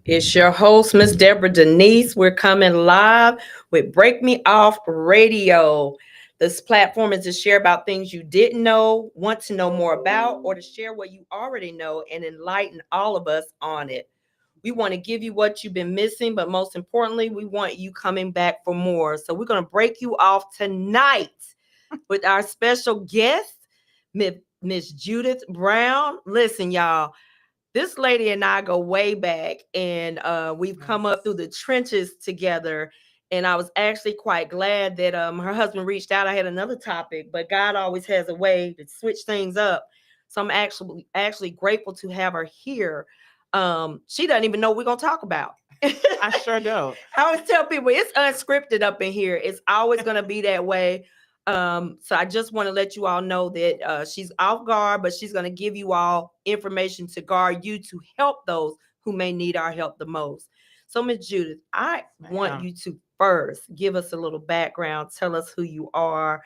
It's your host, Miss Deborah Denise. We're coming live with Break Me Off Radio. This platform is to share about things you didn't know, want to know more about, or to share what you already know and enlighten all of us on it. We want to give you what you've been missing, but most importantly, we want you coming back for more. So we're going to break you off tonight with our special guest, Miss Judith Brown. Listen, y'all, this lady and I go way back, and we've come up through the trenches together. And I was actually quite glad that her husband reached out. I had another topic, but God always has a way to switch things up. So I'm actually grateful to have her here. She doesn't even know what we're gonna talk about. I sure do. I always tell people it's unscripted up in here. It's always gonna be that way. So I just want to let you all know that she's off guard, but she's going to give you all information to guard you to help those who may need our help the most. So, Ms. Judith, I want you to first give us a little background, tell us who you are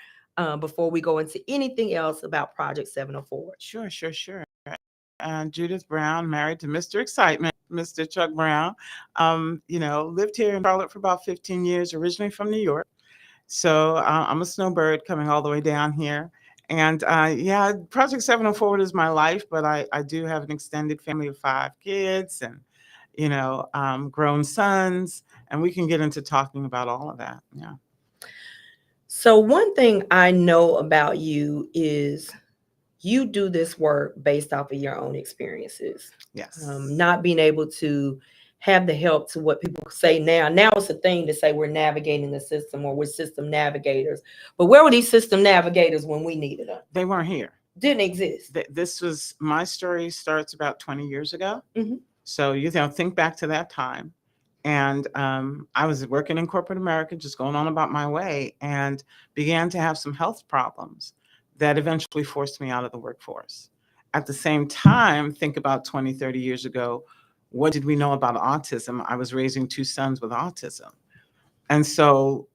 before we go into anything else about Project 704. Sure. Judith Brown, married to Mr. Excitement, Mr. Chuck Brown. Lived here in Charlotte for about 15 years, originally from New York. So I'm a snowbird coming all the way down here. And Project 704 is my life, but I do have an extended family of 5 kids and, grown sons. And we can get into talking about all of that. Yeah. So one thing I know about you is you do this work based off of your own experiences. Yes. Not being able to have the help to what people say now. Now it's a thing to say we're navigating the system or we're system navigators. But where were these system navigators when we needed them? They weren't here. Didn't exist. This was, my story starts about 20 years ago. Mm-hmm. So, think back to that time. And I was working in corporate America, just going on about my way, and began to have some health problems that eventually forced me out of the workforce. At the same time, think about 20, 30 years ago, what did we know about autism? I was raising 2 sons with autism. And so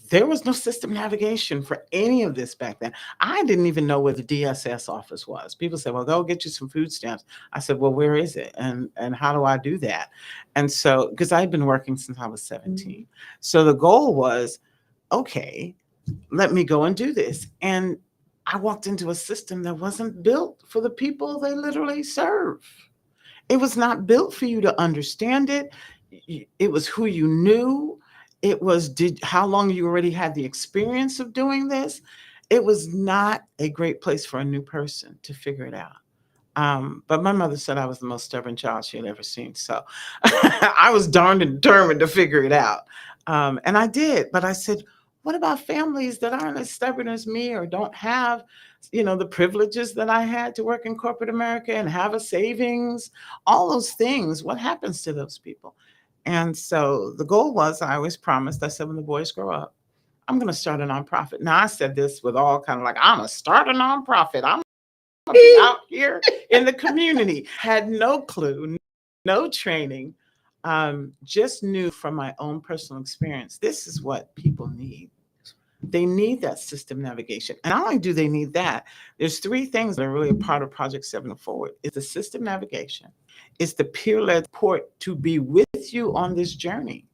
there was no system navigation for any of this back then. I didn't even know where the DSS office was. People said, well, go get you some food stamps. I said, well, where is it? And how do I do that? And so, because I'd been working since I was 17. Mm-hmm. So the goal was, okay, let me go and do this. And I walked into a system that wasn't built for the people they literally serve. It was not built for you to understand it. It was who you knew. It was how long you already had the experience of doing this. It was not a great place for a new person to figure it out. But my mother said I was the most stubborn child she had ever seen. So I was darned and determined to figure it out. And I did. But I said, what about families that aren't as stubborn as me or don't have, the privileges that I had to work in corporate America and have a savings, all those things? What happens to those people? And so the goal was, I always promised, I said, when the boys grow up, I'm going to start a nonprofit. Now, I said this with all kind of like, I'm going to start a nonprofit. I'm going to be out here in the community. Had no clue, no training. Just knew from my own personal experience, this is what people need. They need that system navigation. And not only do they need that, there's 3 things that are really a part of Project 704. It's the system navigation. It's the peer-led support to be with you on this journey.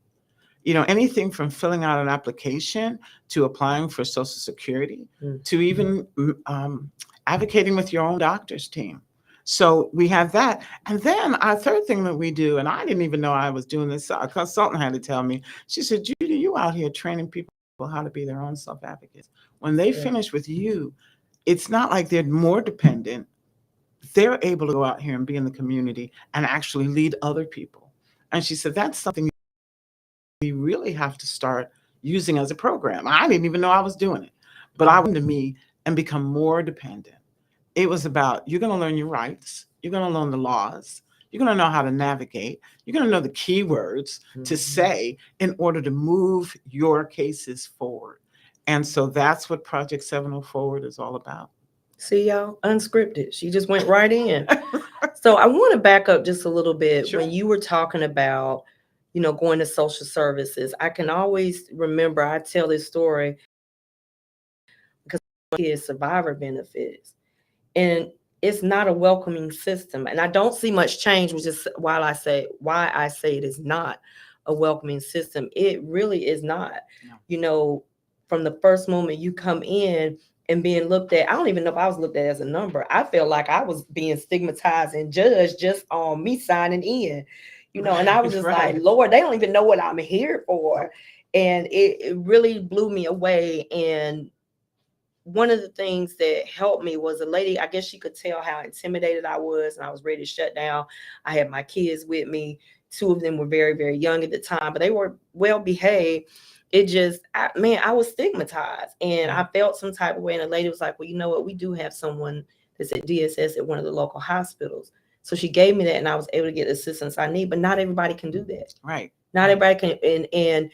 Anything from filling out an application to applying for Social Security, to even advocating with your own doctor's team. So we have that. And then our third thing that we do, and I didn't even know I was doing this, a consultant had to tell me, she said, Judy, you out here training people how to be their own self-advocates. When they finish with you, it's not like they're more dependent. They're able to go out here and be in the community and actually lead other people. And she said, that's something we really have to start using as a program. I didn't even know I was doing it, but I went to me and become more dependent. It was about, you're going to learn your rights. You're going to learn the laws. You're going to know how to navigate. You're going to know the keywords to say in order to move your cases forward. And so that's what Project 704 is all about. See, y'all, unscripted. She just went right in. So I want to back up just a little bit. Sure. When you were talking about going to social services. I can always remember, I tell this story because kids survivor benefits. And it's not a welcoming system. And I don't see much change, which is why I say it is not a welcoming system. It really is not. No. From the first moment you come in and being looked at, I don't even know if I was looked at as a number. I felt like I was being stigmatized and judged just on me signing in, and I was just Right. like, Lord, they don't even know what I'm here for. And it really blew me away. And one of the things that helped me was a lady, I guess she could tell how intimidated I was, and I was ready to shut down. I had my kids with me. 2 of them were very, very young at the time, but they were well behaved. It just, I was stigmatized, and I felt some type of way. And the lady was like, well, you know what? We do have someone that's at DSS at one of the local hospitals. So she gave me that, and I was able to get the assistance I need, but not everybody can do that. Right. Not everybody can. And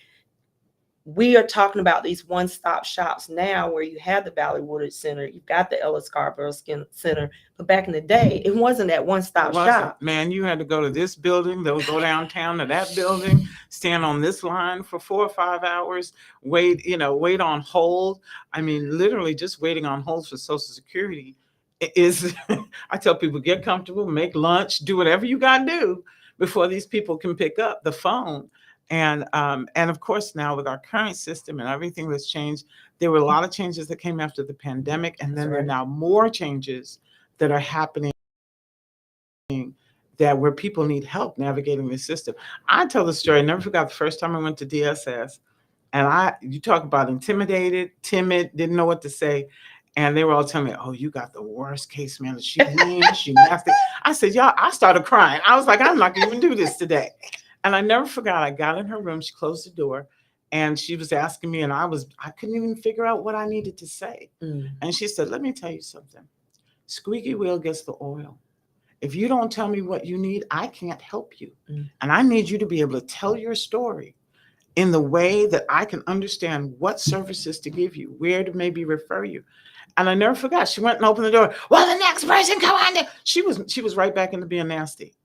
we are talking about these one-stop shops now where you have the Valley Wooded Center, you've got the Ella Scarborough Skin Center, but back in the day, it wasn't that one-stop shop. Man, you had to go to this building, they'll go downtown to that building, stand on this line for 4 or 5 hours, wait on hold. I mean, literally just waiting on hold for Social Security is, I tell people, get comfortable, make lunch, do whatever you got to do before these people can pick up the phone. And of course, now with our current system and everything that's changed, there were a lot of changes that came after the pandemic. And then there are now more changes that are happening that where people need help navigating the system. I tell the story, I never forgot the first time I went to DSS. And you talk about intimidated, timid, didn't know what to say. And they were all telling me, oh, you got the worst case manager. She mean, she nasty. I said, y'all, I started crying. I was like, I'm not going to even do this today. And I never forgot, I got in her room, she closed the door, and she was asking me, and I couldn't even figure out what I needed to say. And she said, let me tell you something. Squeaky wheel gets the oil. If you don't tell me what you need, I can't help you. And I need you to be able to tell your story in the way that I can understand what services to give you, where to maybe refer you. And I never forgot, she went and opened the door. Well, the next person come on there. She was right back into being nasty.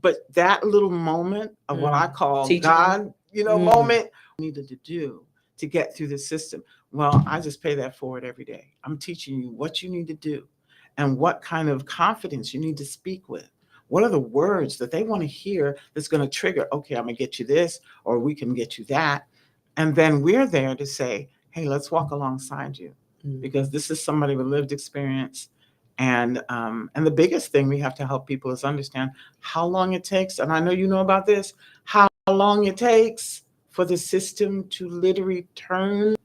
But that little moment of what I call God, moment needed to do to get through the system. Well, I just pay that forward every day. I'm teaching you what you need to do and what kind of confidence you need to speak with. What are the words that they want to hear that's going to trigger, okay, I'm going to get you this, or we can get you that. And then we're there to say, hey, let's walk alongside you because this is somebody with lived experience. And the biggest thing we have to help people is understand how long it takes. And I know you know about this, how long it takes for the system to literally turn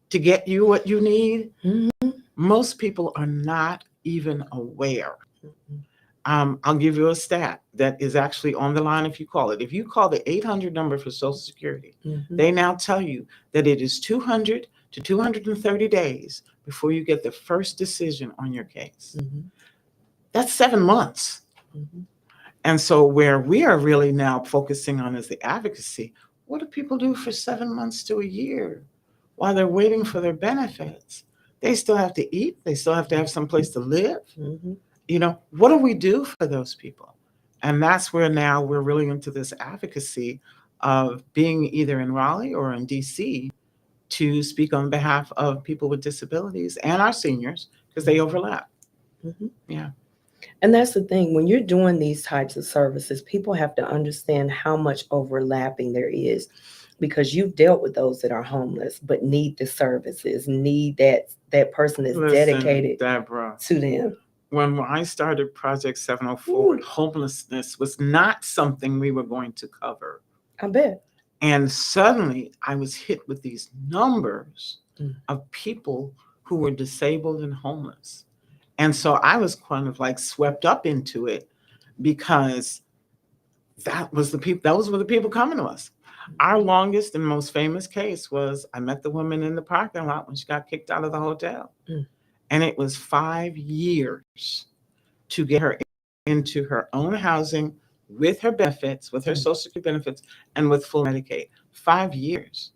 to get you what you need. Most people are not even aware. I'll give you a stat that is actually on the line if you call it. If you call the 800 number for Social Security, they now tell you that it is 200 to 230 days before you get the first decision on your case. That's 7 months. And so where we are really now focusing on is the advocacy. What do people do for 7 months to a year while they're waiting for their benefits? They still have to eat. They still have to have some place to live. What do we do for those people? And that's where now we're really into this advocacy of being either in Raleigh or in DC to speak on behalf of people with disabilities and our seniors because they overlap. Yeah. And that's the thing, when you're doing these types of services, people have to understand how much overlapping there is because you've dealt with those that are homeless but need the services, need that person that's dedicated Deborah, to them. When I started Project 704, homelessness was not something we were going to cover. I bet. And suddenly I was hit with these numbers of people who were disabled and homeless. And so I was kind of like swept up into it because those were the people coming to us. Our longest and most famous case was I met the woman in the parking lot when she got kicked out of the hotel. And it was 5 years to get her into her own housing with her benefits, with her Social Security benefits, and with full Medicaid. 5 years.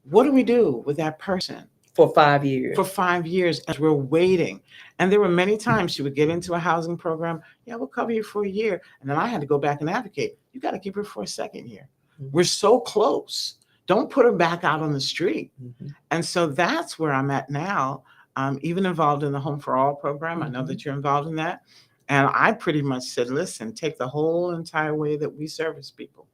What do we do with that person? For 5 years. For 5 years, as we're waiting. And there were many times she would get into a housing program. Yeah, we'll cover you for a year. And then I had to go back and advocate. You got to keep her for a second year. We're so close. Don't put her back out on the street. Mhm. And so that's where I'm at now. I'm even involved in the Home for All program. I know that you're involved in that. And I pretty much said, listen, take the whole entire way that we service people.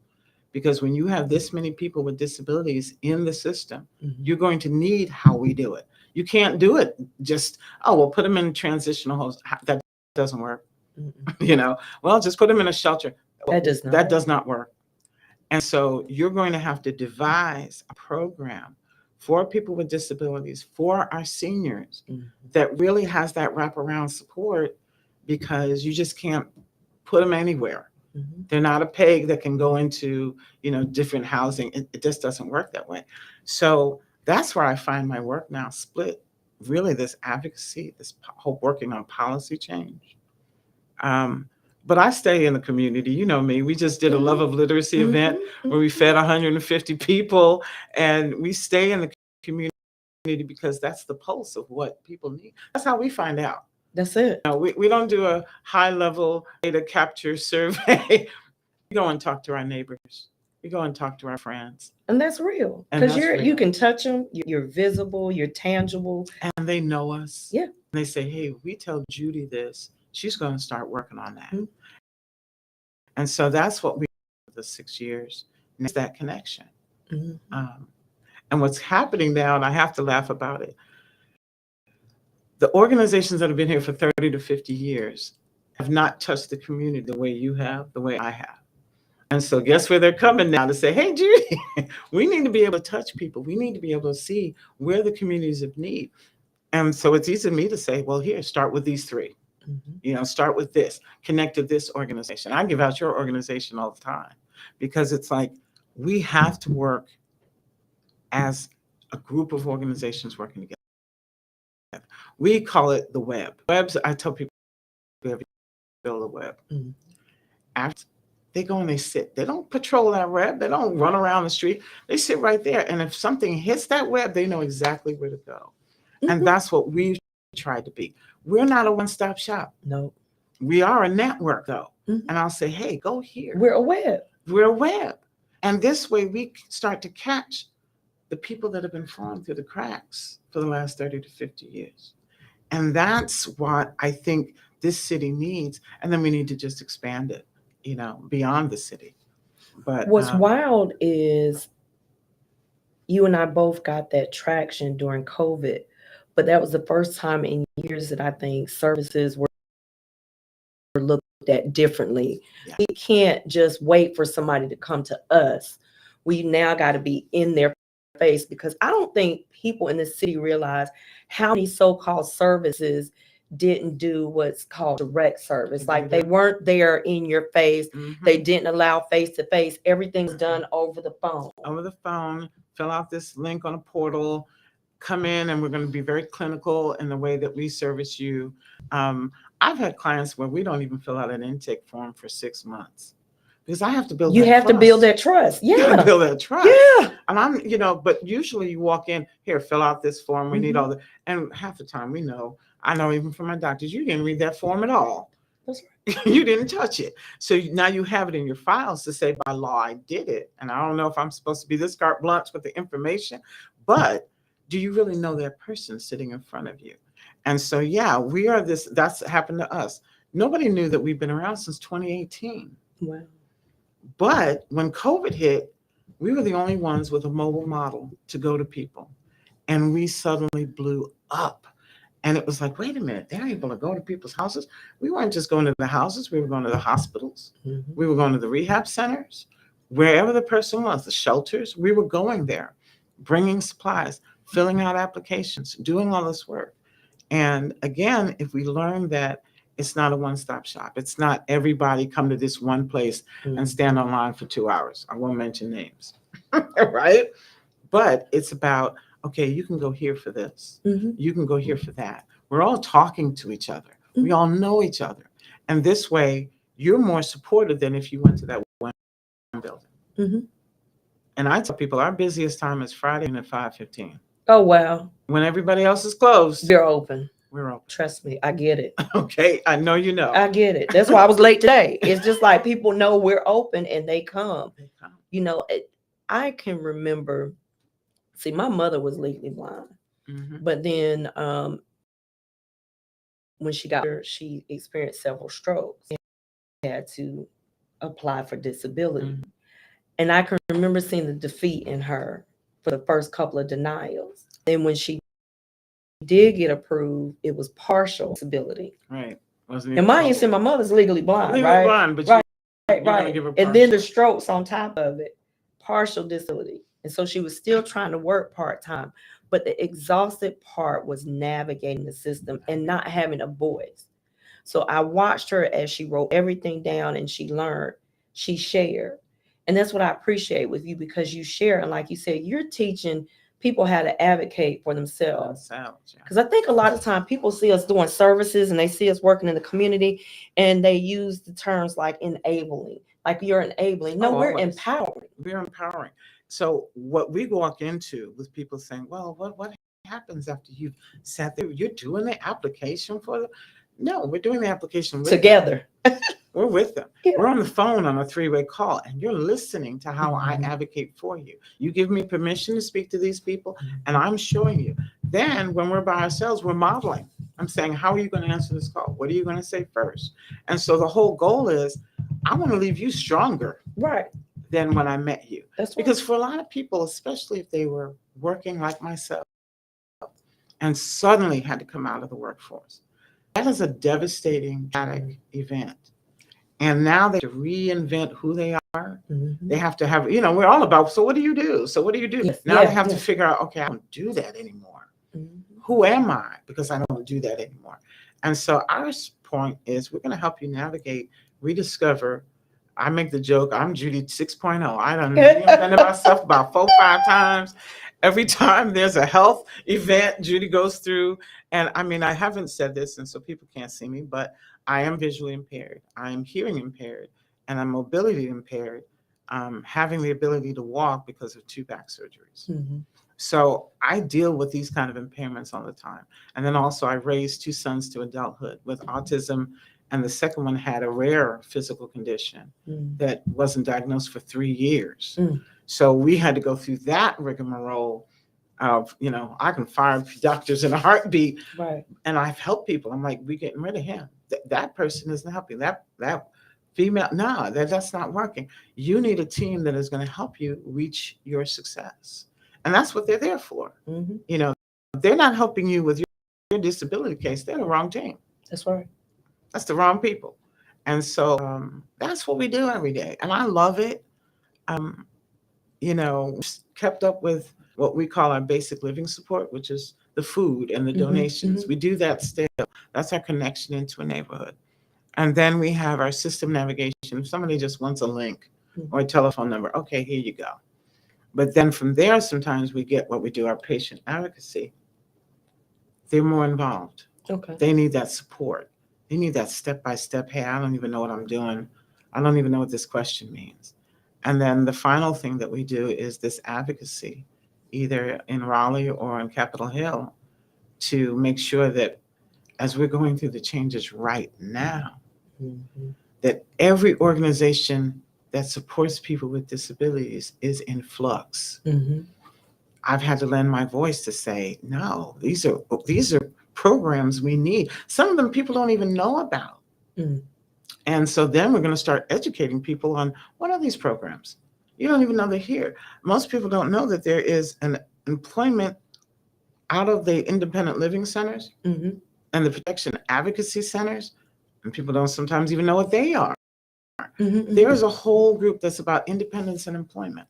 Because when you have this many people with disabilities in the system, Mhm. you're going to need how we do it. You can't do it just, oh, well, put them in transitional homes. That doesn't work. Mm-mm. Well, just put them in a shelter. That does not That work. does not work. And so you're going to have to devise a program for people with disabilities, for our seniors, Mhm. that really has that wraparound support, because you just can't put them anywhere. Mhm. They're not a peg that can go into, different housing. It just doesn't work that way. So that's where I find my work now split. Really, this advocacy, this whole working on policy change. But I stay in the community. You know me. We just did a Love of Literacy event Mhm. where we fed 150 people, and we stay in the community because that's the pulse of what people need. That's how we find out. That's it. We don't do a high level data capture survey. We go and talk to our neighbors. We go and talk to our friends. And that's real. And Because that's you real. can touch them, you're visible, you're tangible. And they know us. Yeah. And they say, hey, we tell Judy this, she's going to start working on that. Mhm. And so that's what we do for the 6 years, is that connection. Mhm. And what's happening now, and I have to laugh about it, the organizations that have been here for 30 to 50 years have not touched the community the way you have, the way I have. And so guess where they're coming now to say, hey, Judy, we need to be able to touch people. We need to be able to see where the communities of need. And so it's easy for me to say, well, here, start with these 3. Mhm. Start with this, connect to this organization. I give out your organization all the time, because it's like we have to work as a group of organizations working together. We call it the web. Webs, I tell people, we have to build a web. Mhm. After they go and they sit. They don't patrol that web. They don't run around the street. They sit right there. And if something hits that web, they know exactly where to go. And Mhm. that's what we try to be. We're not a one-stop shop. No. We are a network, though. Mhm. And I'll say, hey, go here. We're a web. We're a web. And this way we start to catch the people that have been falling through the cracks for the last 30 to 50 years. And that's what I think this city needs. And then we need to just expand it, beyond the city. But What's wild is you and I both got that traction during COVID, but that was the first time in years that I think services were looked at differently. Yeah. We can't just wait for somebody to come to us. We now got to be in their face, because I don't think people in the city realize how many so-called services didn't do what's called direct service. Like they weren't there in your face. They didn't allow face-to-face. Everything's done over the phone. Over the phone, fill out this link on a portal, come in, and we're going to be very clinical in the way that we service you. I've had clients where we don't even fill out an intake form for 6 months, because I have to build You that have to build trust. that trust. You gotta Yeah. build that trust. Yeah. And but usually you walk in, here, fill out this form. We need all the, and half the time I know even from my doctors, you didn't read that form at all. That's You didn't touch it. So now you have it in your files to say, by law, I did it. And I don't know if I'm supposed to be this carte blanche with the information, but do you really know that person sitting in front of you? And so, yeah, we are this, that's happened to us. Nobody knew that we've been around since 2018. Wow. But when COVID hit, we were the only ones with a mobile model to go to people. And we suddenly blew up. And it was like, wait a minute, they're able to go to people's houses. We weren't just going to the houses, we were going to the hospitals. Mhm. We were going to the rehab centers, wherever the person was, the shelters. We were going there, bringing supplies, filling out applications, doing all this work. And again, if we learn that it's not a one-stop shop, it's not everybody come to this one place and stand online for 2 hours. I won't mention names, right? But it's about, okay, you can go here for this. Mhm. You can go here for that. We're all talking to each other. We all know each other. And this way, you're more supported than if you went to that one building. Mhm. And I tell people our busiest time is Friday at 5:15. Oh, wow. When everybody else is closed, They're open. we're open. Trust me, I get it. Okay, I know you know. I get it. That's why I was late today. It's just like people know we're open and they come. They come. You know, I can remember, see, my mother was legally blind, Mhm. but then when she got older, she experienced several strokes and had to apply for disability. Mhm. And I can remember seeing the defeat in her for the first couple of denials. Then when she did get approved, it was partial disability. Right. Wasn't And even mind you, close. see, my mother's legally blind, Legally right? blind, but Right, you're gonna right. give her And then the partial. strokes on top of it, partial disability. And so she was still trying to work part-time. But the exhausted part was navigating the system and not having a voice. So I watched her as she wrote everything down and she learned, she shared. And that's what I appreciate with you, because you share. And like you said, you're teaching people how to advocate for themselves. Themselves, yeah. Because I think a lot of time people see us doing services and they see us working in the community and they use the terms like enabling, like you're enabling. No, Oh, we're always. empowering. We're empowering. So what we walk into with people saying, well, what happens after you've sat there? You're doing the application for the no, we're doing the application with them. Together. We're with them. Yeah. We're on the phone on a three-way call, and you're listening to how I Mhm. advocate for you. You give me permission to speak to these people, and I'm showing you. Then when we're by ourselves, we're modeling. I'm saying, how are you going to answer this call? What are you going to say first? And so the whole goal is, I want to leave you stronger Right. than when I met you. That's right. Because for a lot of people, especially if they were working like myself and suddenly had to come out of the workforce, that is a devastating, traumatic event. And now they have to reinvent who they are. Mhm. They have to have, we're all about, so what do you do? So what do you do? Yes. Now Yeah, they have to yeah. figure out, okay, I don't do that anymore. Mhm. Who am I? Because I don't do that anymore. And so our point is we're going to help you navigate, rediscover. I make the joke, I'm Judy 6.0. I done reinvented myself about 4 or 5 times. Every time there's a health event, Judy goes through. And I mean, I haven't said this, and so people can't see me, but I am visually impaired. I am hearing impaired, and I'm mobility impaired, having the ability to walk because of 2 back surgeries. Mhm. So I deal with these kind of impairments all the time. And then also I raised 2 sons to adulthood with autism, and the second one had a rare physical condition Mm. that wasn't diagnosed for 3 years. Mm. So we had to go through that rigmarole of, I can fire doctors in a heartbeat, Right. and I've helped people. I'm like, we're getting rid of him. That person isn't helping. That female, no, that's not working. You need a team that is going to help you reach your success. And that's what they're there for. Mhm. They're not helping you with your disability case. They're the wrong team. That's right. That's the wrong people. And so that's what we do every day. And I love it. Um, kept up with what we call our basic living support, which is the food and the Mhm, donations. mhm. We do that still. That's our connection into a neighborhood. And then we have our system navigation. If somebody just wants a link or a telephone number, okay, here you go. But then from there, sometimes we get what we do, our patient advocacy. They're more involved. Okay. They need that support. They need that step-by-step, hey, I don't even know what I'm doing. I don't even know what this question means. And then the final thing that we do is this advocacy, either in Raleigh or in Capitol Hill, to make sure that as we're going through the changes right now, Mhm. that every organization that supports people with disabilities is in flux. Mhm. I've had to lend my voice to say, no, these are programs we need. Some of them people don't even know about. Mm. And so then we're going to start educating people on what are these programs? You don't even know they're here. Most people don't know that there is an employment out of the independent living centers Mhm. and the protection advocacy centers, and people don't sometimes even know what they are. Mhm, There mhm. is a whole group that's about independence and employment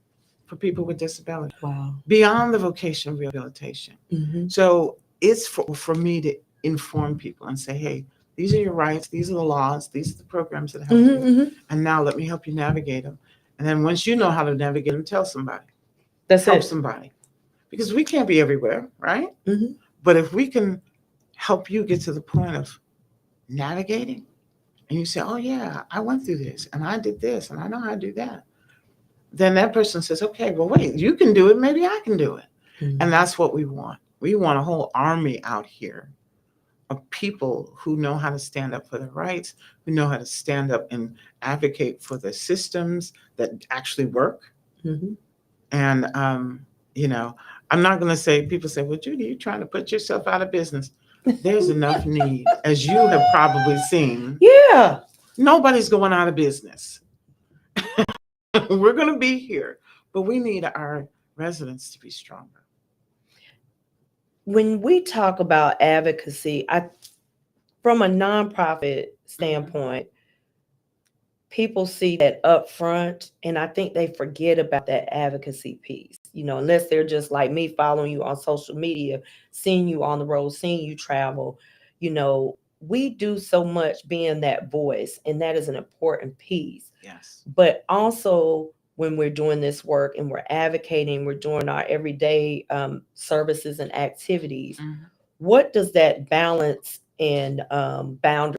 for people with disability Wow. beyond the vocational rehabilitation. Mhm. So it's for me to inform people and say, hey, these are your rights, these are the laws, these are the programs that help Mhm, you, mhm. and now let me help you navigate them. And then once you know how to navigate them, tell somebody, That's help it. somebody, because we can't be everywhere, right? Mhm. But if we can help you get to the point of navigating, and you say, oh yeah, I went through this, and I did this, and I know how to do that, then that person says, okay, well, wait, you can do it, maybe I can do it. Mhm. And that's what we want. We want a whole army out here of people who know how to stand up for their rights, who know how to stand up and advocate for the systems that actually work, Mhm. And, you know, I'm not going to say, people say, well, Judy, you're trying to put yourself out of business. There's enough need, as you have probably seen. Yeah. Nobody's going out of business. We're going to be here, but we need our residents to be stronger. When we talk about advocacy, from a nonprofit standpoint, people see that up front, and I think they forget about that advocacy piece, unless they're just like me, following you on social media, seeing you on the road, seeing you travel. We do so much being that voice, and that is an important piece. Yes. But also, when we're doing this work and we're advocating, we're doing our everyday services and activities, what does that balance and boundaries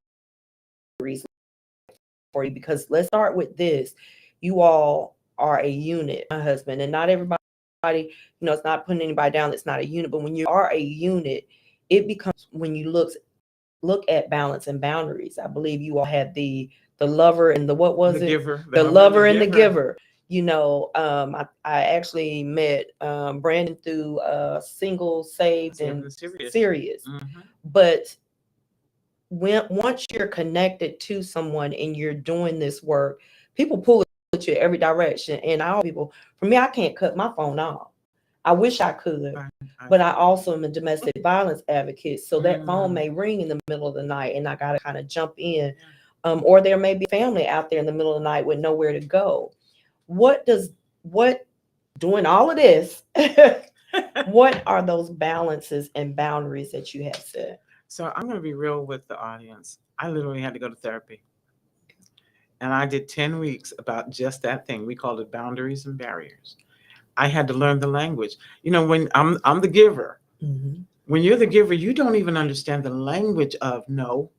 for you? Because let's start with this. You all are a unit, my husband, and not everybody, it's not putting anybody down that's not a unit, but when you are a unit, it becomes, when you look at balance and boundaries. I believe you all had the lover and the, what was The it? giver. The lover and the giver. I actually met Brandon through Single, Saved, and Serious. But once you're connected to someone and you're doing this work, people pull at you every direction. And for me, I can't cut my phone off. I wish I could, but I also am a domestic violence advocate. So that phone may ring in the middle of the night and I got to kind of jump in. Or there may be family out there in the middle of the night with nowhere to go. Doing all of this, what are those balances and boundaries that you have set? So I'm going to be real with the audience. I literally had to go to therapy. And I did 10 weeks about just that thing. We called it boundaries and barriers. I had to learn the language. When I'm the giver, when you're the giver, you don't even understand the language of no,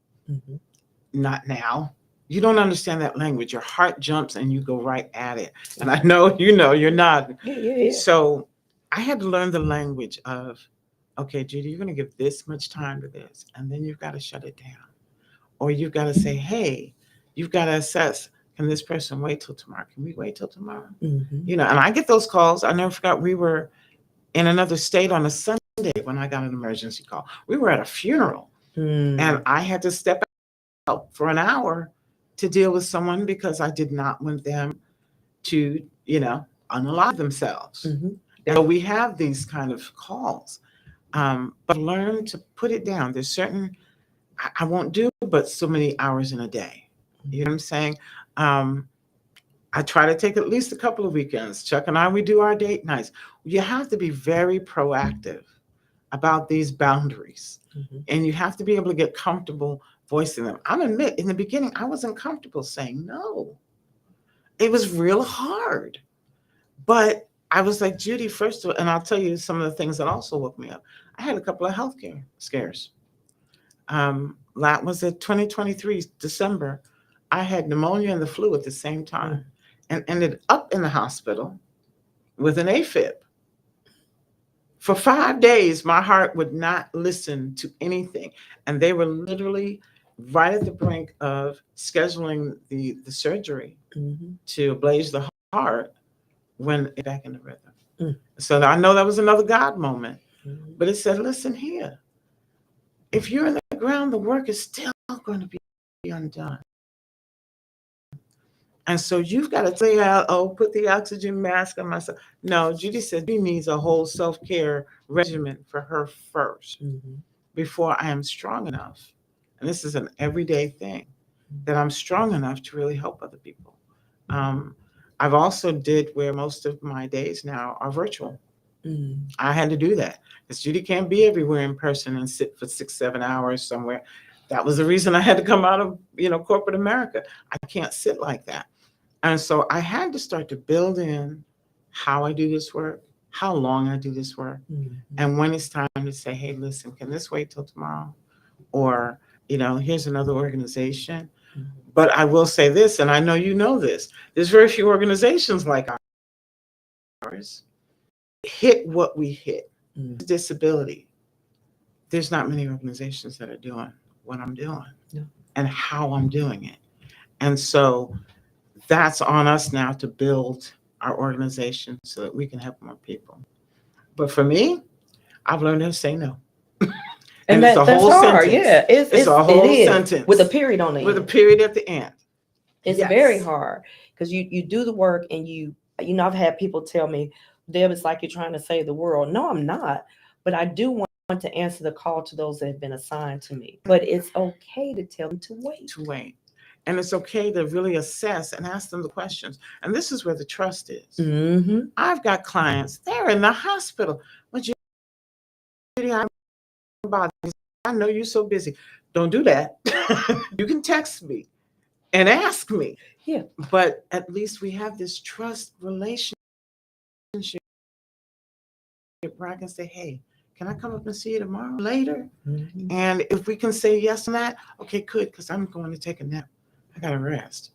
not now. You don't understand that language. Your heart jumps and you go right at it. And I know, you're not. Yeah. So I had to learn the language of, okay, Judy, you're going to give this much time to this, and then you've got to shut it down. Or you've got to say, hey, you've got to assess, can this person wait till tomorrow? Can we wait till tomorrow? And I get those calls. I never forgot, we were in another state on a Sunday when I got an emergency call. We were at a funeral, and I had to step out for an hour to deal with someone because I did not want them to, unalive themselves. And so we have these kind of calls. But learn to put it down. There's certain, I won't do but so many hours in a day. You know what I'm saying? I try to take at least a couple of weekends. Chuck and I, we do our date nights. You have to be very proactive about these boundaries. And you have to be able to get comfortable voicing them. I'll admit, in the beginning, I wasn't comfortable saying no. It was real hard. But I was like, Judy, first of all, and I'll tell you some of the things that also woke me up. I had a couple of healthcare scares. That was in 2023, December. I had pneumonia and the flu at the same time and ended up in the hospital with an AFib. For 5 days, my heart would not listen to anything. And they were literally right at the brink of scheduling the surgery to ablate the heart when it back in the rhythm. So I know that was another God moment. But it said, listen here, if you're in the ground, the work is still going to be undone. And so you've got to say, put the oxygen mask on myself. No, Judy said she needs a whole self-care regimen for her first before I am strong enough. And this is an everyday thing, that I'm strong enough to really help other people. I've also did where most of my days now are virtual. I had to do that because Judy can't be everywhere in person and sit for 6-7 hours somewhere. That was the reason I had to come out of corporate America. I can't sit like that. And so I had to start to build in how I do this work, how long I do this work, and when it's time to say, hey, listen, can this wait till tomorrow? Or, here's another organization. But I will say this, and I know you know this, there's very few organizations like ours hit what we hit. Disability. There's not many organizations that are doing what I'm doing and how I'm doing it. And so that's on us now to build our organization so that we can help more people. But for me, I've learned how to say no. And it's a that's whole hard. sentence. Yeah, It's a whole sentence with a period on the with a end. period at the end. It's Yes. very hard because you do the work and you know, I've had people tell me, Deb, it's like you're trying to save the world. No, I'm not. But I do want to answer the call to those that have been assigned to me. But it's okay to tell them to wait. To wait. And it's okay to really assess and ask them the questions. And this is where the trust is. Mm-hmm. I've got clients, they're in the hospital. But Judy, I know you're so busy. Don't do that. You can text me and ask me. Yeah. But at least we have this trust relationship where I can say, hey, can I come up and see you tomorrow later? Mm-hmm. And if we can say yes on that, okay, good, because I'm going to take a nap. I got to rest.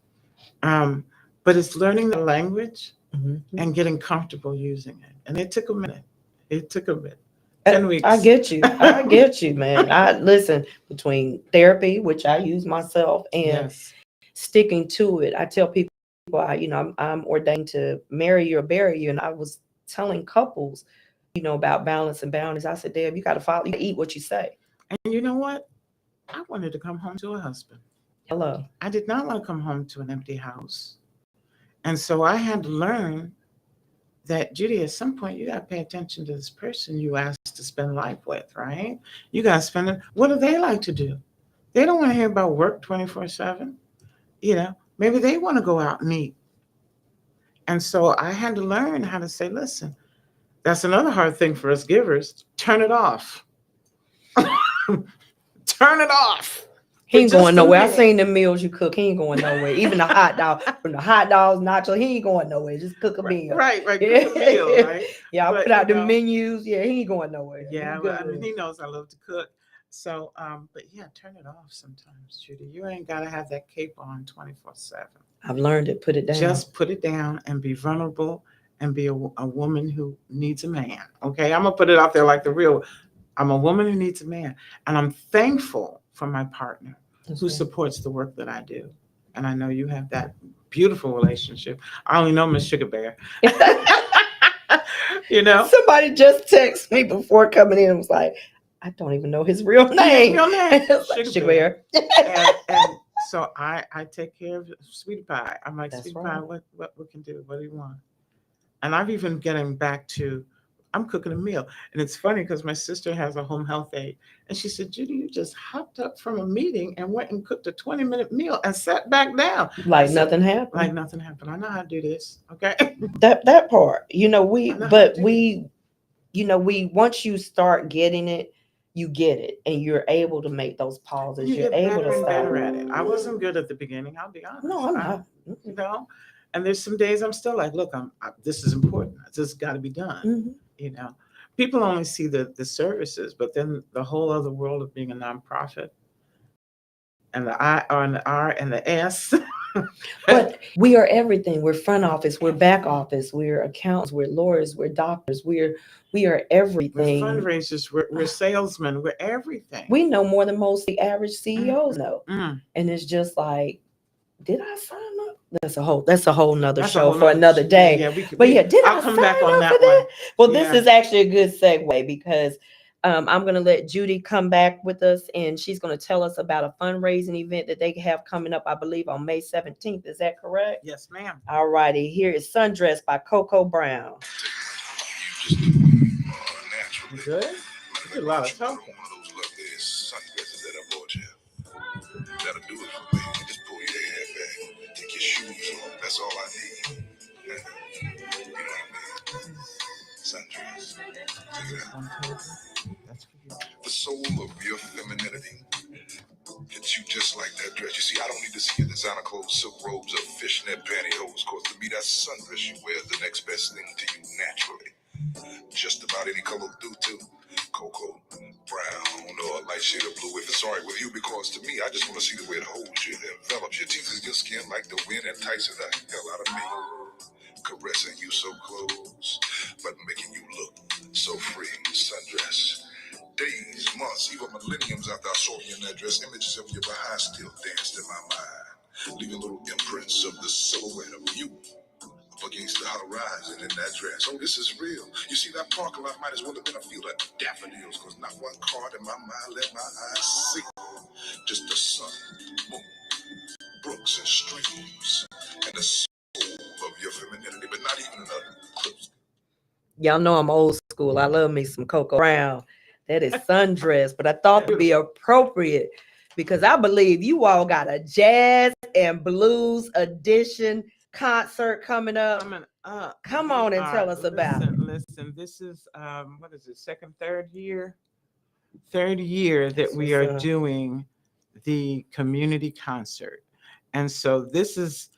But it's learning the language Mm-hmm. and getting comfortable using it. And it took a minute. It took a bit. 10 weeks. I get you. I get you, man. I listen, between therapy, which I use myself, and Yes. sticking to it. I tell people, I'm ordained to marry you or bury you. And I was telling couples, about balance and boundaries. I said, Deb, you got to follow, you gotta eat what you say. And you know what? I wanted to come home to a husband. Hello. I did not want to come home to an empty house. And so I had to learn that, Judy, at some point you got to pay attention to this person you asked to spend life with, right? You got to spend it. What do they like to do? They don't want to hear about work 24/7. Maybe they want to go out and eat. And so I had to learn how to say, listen, that's another hard thing for us givers. Turn it off. Turn it off. He ain't going nowhere. I seen the meals you cook. He ain't going nowhere. Even the hot dog, from the hot dogs, nachos, he ain't going nowhere. Just cook a meal. Right. Cook a meal, right? Yeah, I put out the menus. Yeah, he ain't going nowhere. Yeah, he knows I love to cook. So, but yeah, turn it off sometimes, Judy. You ain't got to have that cape on 24/7. I've learned it. Put it down. Just put it down and be vulnerable and be a woman who needs a man. Okay, I'm gonna put it out there like the real. I'm a woman who needs a man, and I'm thankful for my partner who supports the work that I do. And I know you have that beautiful relationship. I only know Miss Sugar Bear. Somebody just texted me before coming in and was like, I don't even know his real name. Sugar Bear. and so I take care of Sweetie Pie. I'm like, Sweetie Pie, what we can do? What do you want? And I've even getting back to, I'm cooking a meal. And it's funny because my sister has a home health aide. And she said, Judy, you just hopped up from a meeting and went and cooked a 20-minute meal and sat back down. Like nothing happened. Like nothing happened. I know how to do this. Okay. That part, once you start getting it, you get it. And you're able to make those pauses. You're able to stop. Better at it. I wasn't good at the beginning. I'll be honest. No, I'm not. And there's some days I'm still like, look, this is important. This has got to be done. Mm-hmm. People only see the services, but then the whole other world of being a nonprofit and the I and the R and the S. But we are everything. We're front office. We're back office. We're accountants. We're lawyers. We're doctors. We are everything. We're fundraisers. We're salesmen. We're everything. We know more than most the average CEOs know. Mm. And it's just like, did I sign up? That's a whole nother show for another day. Yeah, I'll come back on that one. Well, this is actually a good segue because I'm going to let Judy come back with us, and she's going to tell us about a fundraising event that they have coming up, I believe, on May 17th. Is that correct? Yes, ma'am. All righty. Here is Sundress by Coco Brown. You good? You did a lot of talking. That'll do it for me. Just pull your head back. Take your shoes off. That's all I need. You know what I mean? Sundress. Check it out. The soul of your femininity. It's you just like that dress. You see, I don't need to see your designer clothes, silk robes, or fishnet pantyhose. Cause to me, that sundress you wear is the next best thing to you naturally. Just about any color will do too. Cocoa, brown, or a light shade of blue if it's alright with you, because to me, I just want to see the way it holds you, it envelops your teeth in your skin like the wind, entices the hell out of me. Caressing you so close, but making you look so free. Sundress. Days, months, even millenniums after I saw you in that dress, images of your behind still danced in my mind, leaving little imprints of the silhouette of you up against the horizon in that dress. Oh, this is real. You see, that parking lot might as well have been a field of daffodils, because not one card in my mind let my eyes see. Just the sun, moon, brooks, and streams, and the soul of your femininity, but not even a close. Y'all know I'm old school. I love me some Coco Brown. That is sundress, but I thought to be appropriate because I believe you all got a jazz and blues edition concert coming up. Coming up. Come We on and tell are- us about it. Listen, this is what is it, third year that That's we what's are up. doing the community concert. And so this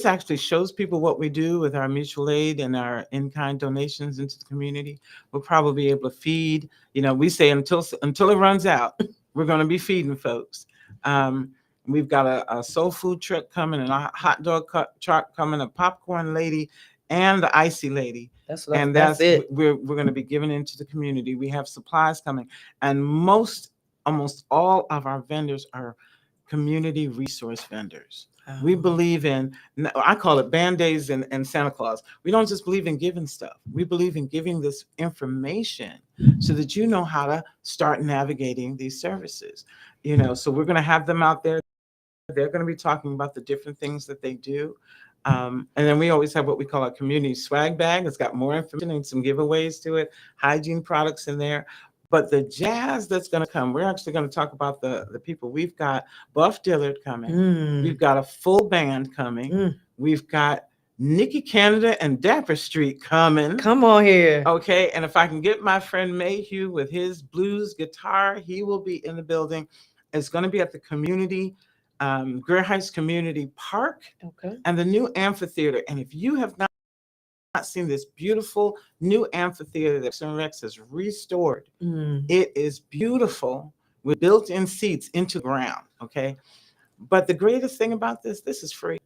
actually shows people what we do with our mutual aid and our in-kind donations into the community. We'll probably be able to feed, we say until it runs out, we're going to be feeding folks. We've got a soul food truck coming, and a hot dog truck coming, a popcorn lady, and the icy lady. That's That's it. we're going to be giving into the community. We have supplies coming, and almost all of our vendors are community resource vendors. We believe in, I call it Band-Aids and Santa Claus. We don't just believe in giving stuff. We believe in giving this information so that you know how to start navigating these services. So we're going to have them out there. They're going to be talking about the different things that they do. And then we always have what we call a community swag bag. It's got more information and some giveaways to it, hygiene products in there. But the jazz that's going to come, we're actually going to talk about the people. We've got Buff Dillard coming. We've got a full band coming. We've got Nikki Canada and Dapper Street coming. Come on here. Okay. And if I can get my friend Mayhew with his blues guitar, he will be in the building. It's going to be at the community, Greer Heights Community Park, Okay. and the new amphitheater. And if you have not seen this beautiful new amphitheater that Rex has restored, it is beautiful with built-in seats into the ground. Okay. But the greatest thing about this is free.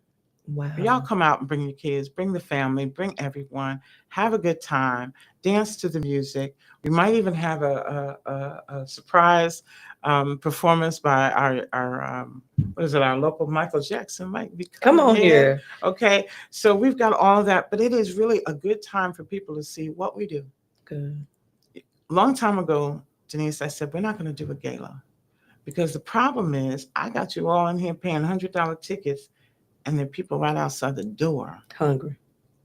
Wow. Y'all come out and bring your kids, bring the family, bring everyone, have a good time, dance to the music. We might even have a surprise performance by our our local Michael Jackson might be Come coming on in. here. Okay, so we've got all of that, but it is really a good time for people to see what we do. Good. A long time ago, Denise, I said, we're not going to do a gala because the problem is I got you all in here paying $100 tickets, and there are people right outside the door Hungry.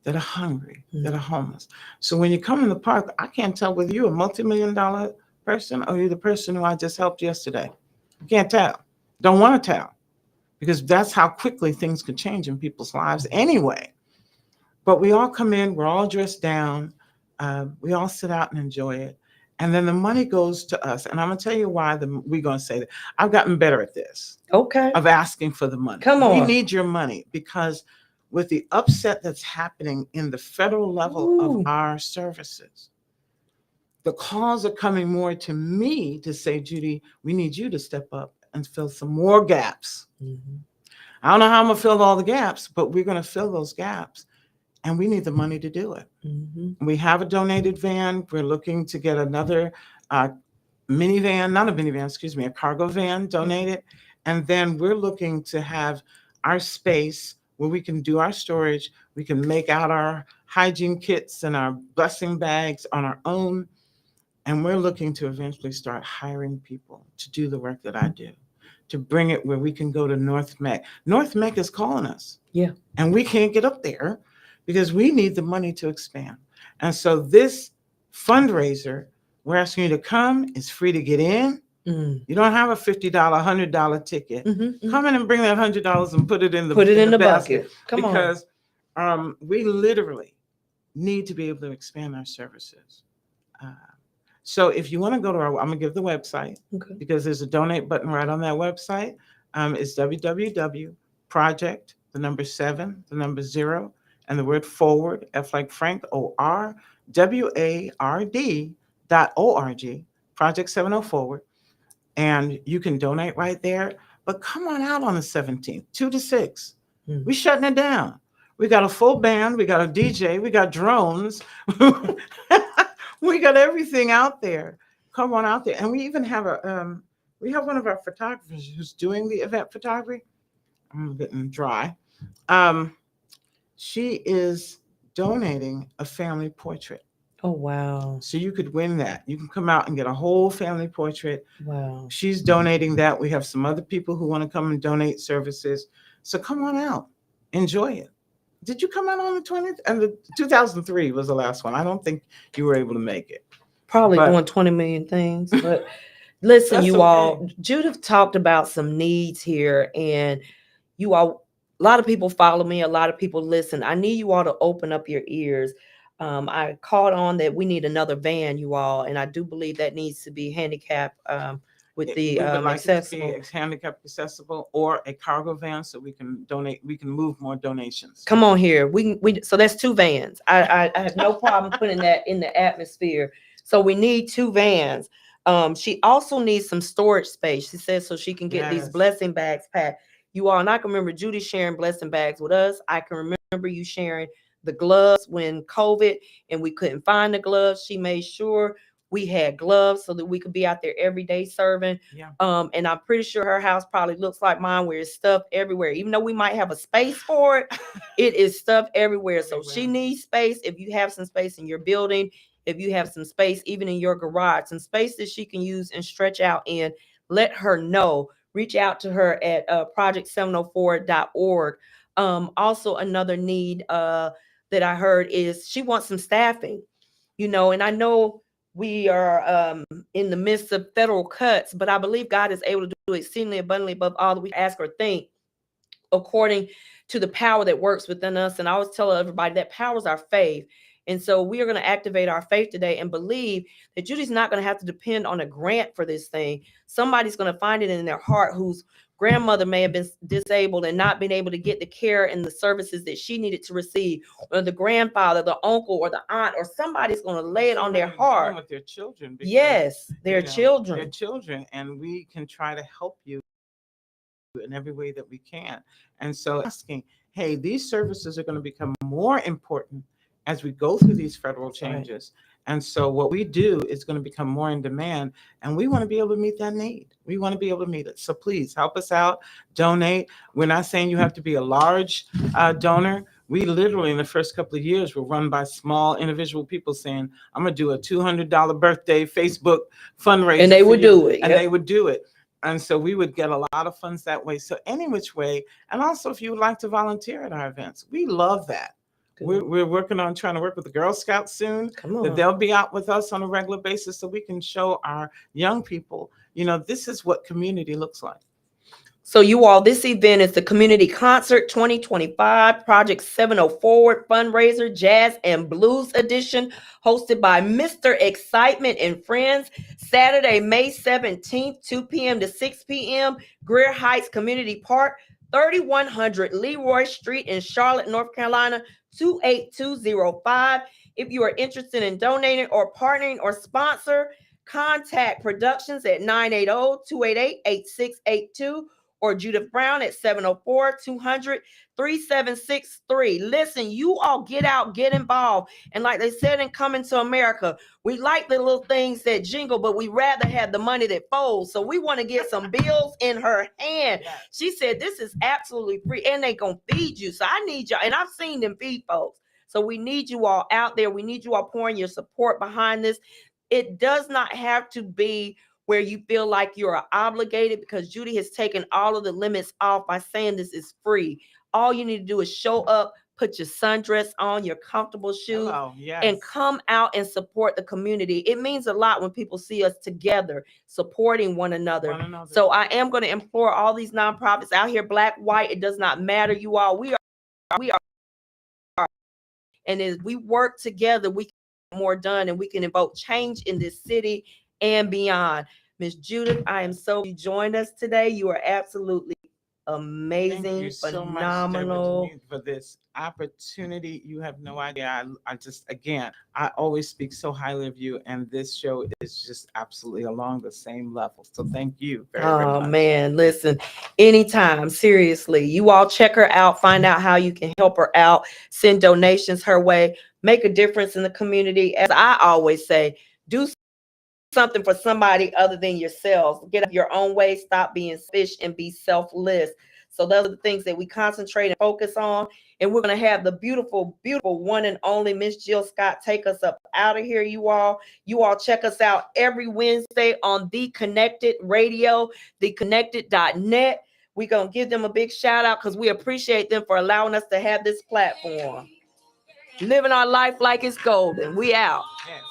that are hungry, that are homeless. So when you come in the park, I can't tell whether you're a multi-million-dollar person or you're the person who I just helped yesterday. You can't tell. Don't want to tell, because that's how quickly things can change in people's lives anyway. But we all come in, we're all dressed down, we all sit out and enjoy it. And then the money goes to us. And I'm going to tell you why we're going to say that. I've gotten better at this, Okay. of asking for the money. Come We on. need your money, because with the upset that's happening in the federal level Ooh. of our services, the calls are coming more to me to say, Judy, we need you to step up and fill some more gaps. I don't know how I'm going to fill all the gaps, but we're going to fill those gaps. And we need the money to do it. We have a donated van. We're looking to get another minivan, not a minivan, excuse me, a cargo van donated. And then we're looking to have our space where we can do our storage. We can make out our hygiene kits and our blessing bags on our own. And we're looking to eventually start hiring people to do the work that I do, to bring it where we can go to North Meck. North Meck is calling us. Yeah. And we can't get up there because we need the money to expand. And so this fundraiser, we're asking you to come. It's free to get in. You don't have a $50, $100 ticket. Come in and bring that $100 and put it in the bucket. Come on. because we literally need to be able to expand our services. So if you want to go to I'm going to give the website, Okay. because there's a donate button right on that website. It's www.project, 7, 0, and the word forward, F like Frank, OR, WARD.org, Project 70 Forward. And you can donate right there. But come on out on the 17th, 2 to 6. We're shutting it down. We got a full band. We got a DJ. We got drones. We got everything out there. Come on out there. And we even have we have one of our photographers who's doing the event photography. I'm getting dry. She is donating a family portrait. Oh, wow. So you could win that. You can come out and get a whole family portrait. Wow. She's donating that. We have some other people who want to come and donate services. So come on out, enjoy it. Did you come out on the 20th? And the 2003 was the last one. I don't think you were able to make it. Probably But- doing 20 million things, but listen, That's you all, okay. Judith talked about some needs here, and you all, a lot of people follow me, a lot of people listen. I need you all to open up your ears. I caught on that we need another van, you all, and I do believe that needs to be handicapped with the We would like it to accessible. be handicap accessible or a cargo van so we can donate, we can move more donations. Come on here. So that's 2 vans. I have no problem putting that in the atmosphere. So we need 2 vans. She also needs some storage space. She says so she can get these Yes. blessing bags packed. You all, and I can remember Judy sharing blessing bags with us. I can remember you sharing the gloves when COVID and we couldn't find the gloves. She made sure we had gloves so that we could be out there every day serving. Yeah. And I'm pretty sure her house probably looks like mine, where it's stuff everywhere. Even though we might have a space for it, it is stuff everywhere. So she Everywhere. needs space. If you have some space in your building, if you have some space even in your garage, some space that she can use and stretch out in, let her know. Reach out to her at project704.org. Also, another need that I heard is she wants some staffing, and I know we are in the midst of federal cuts, but I believe God is able to do exceedingly abundantly above all that we ask or think, according to the power that works within us. And I always tell everybody that power is our faith. And so we are going to activate our faith today and believe that Judy's not going to have to depend on a grant for this thing. Somebody's going to find it in their heart whose grandmother may have been disabled and not been able to get the care and the services that she needed to receive, or the grandfather, the uncle, or the aunt, or somebody's going to lay it on their Somebody dealing heart. with their children. because, Yes, their you know, children. Their children, and we can try to help you in every way that we can. And so asking, hey, these services are going to become more important as we go through these federal That's right. changes. And so what we do is going to become more in demand, and we want to be able to meet that need. We want to be able to meet it. So please help us out, donate. We're not saying you have to be a large donor. We literally, in the first couple of years, were run by small individual people saying, I'm going to do a $200 birthday Facebook fundraiser. And they for would you." do it. And Yep. they would do it. And so we would get a lot of funds that way. So any which way. And also, if you would like to volunteer at our events, we love that. Good. We're working on trying to work with the Girl Scouts soon, Come that on. they'll be out with us on a regular basis so we can show our young people, this is what community looks like. So you all, this event is the Community Concert 2025 Project 704 Fundraiser Jazz and Blues Edition, hosted by Mr. Excitement and Friends, Saturday, May 17th, 2 p.m. to 6 p.m., Greer Heights Community Park, 3100 Leroy Street in Charlotte, North Carolina, 28205. If you are interested in donating or partnering or sponsor, contact Productions at 980-288-8682 or Judith Brown at 704-200-3763. Listen, you all get out, get involved. And like they said in Coming to America, we like the little things that jingle, but we rather have the money that folds. So we want to get some bills in her hand. She said, this is absolutely free, and they gonna feed you. So I need y'all, and I've seen them feed folks. So we need you all out there. We need you all pouring your support behind this. It does not have to be where you feel like you're obligated, because Judy has taken all of the limits off by saying this is free. All you need to do is show up, put your sundress on, your comfortable shoes, Hello, yes. and come out and support the community. It means a lot when people see us together, supporting one another. One another. So I am going to implore all these nonprofits out here, black, white, it does not matter. You all, we are. And as we work together, we can get more done, and we can evoke change in this city and beyond. Miss Judith, I am so you joined us today. You are absolutely amazing, Thank you so much, phenomenal. Deborah, for this opportunity. You have no idea. I just, again, I always speak so highly of you, and this show is just absolutely along the same level. So thank you very, very Oh much. man, listen, anytime, seriously. You all check her out, find out how you can help her out, send donations her way, make a difference in the community. As I always say, do something for somebody other than yourselves. Get up your own way, stop being selfish, and be selfless. So those are the things that we concentrate and focus on. And we're going to have the beautiful, beautiful one and only Miss Jill Scott take us up out of here, you all. You all check us out every Wednesday on The Connected Radio, theconnected.net. We're going to give them a big shout out because we appreciate them for allowing us to have this platform. Living our life like it's golden. We out. Yes.